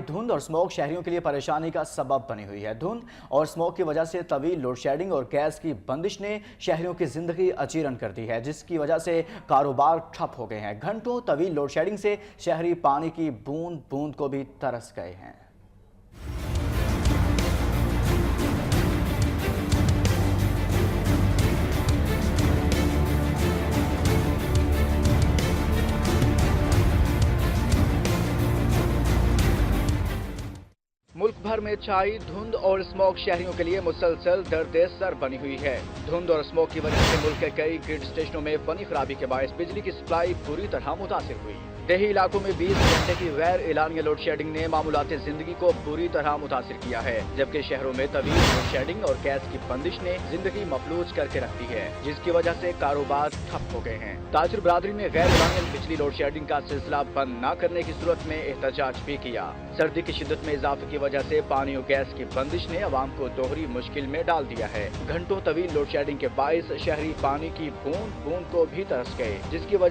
धुंध और स्मोक शहरियों के लिए परेशानी का सबब बनी हुई है। धुंध और स्मोक की वजह से तवील लोड शेडिंग और गैस की बंदिश ने शहरियों की जिंदगी अचीरन कर दी है, जिसकी वजह से कारोबार ठप हो गए हैं। घंटों तवील लोड शेडिंग से शहरी पानी की बूंद बूंद को भी तरस गए हैं। मुल्क भर में छाई धुंध और स्मोक शहरियों के लिए मुसलसल दर्द सर बनी हुई है। धुंध और स्मोक की वजह से मुल्क के कई ग्रिड स्टेशनों में बनी खराबी के बायस बिजली की सप्लाई बुरी तरह मुतासिर हुई। देही इलाकों में 20 घंटे की गैर एलानिया लोड शेडिंग ने मामूलाती जिंदगी को बुरी तरह मुतासिर किया है, जबकि शहरों में तवील लोड शेडिंग और गैस की बंदिश ने जिंदगी मफलूज करके रख दी है, जिसकी वजह से कारोबार ठप हो गए हैं। ताजिर बरादरी ने गैर एलानिया बिजली लोड शेडिंग का सिलसिला बंद न करने की सूरत में एहतजाज भी किया। सर्दी की शिद्दत में इजाफे की वजह से पानी और गैस की बंदिश ने अवाम को दोहरी मुश्किल में डाल दिया है। घंटों तवील लोड शेडिंग के बायस शहरी पानी की बूंद बूंद को भी तरस गए, जिसकी वजह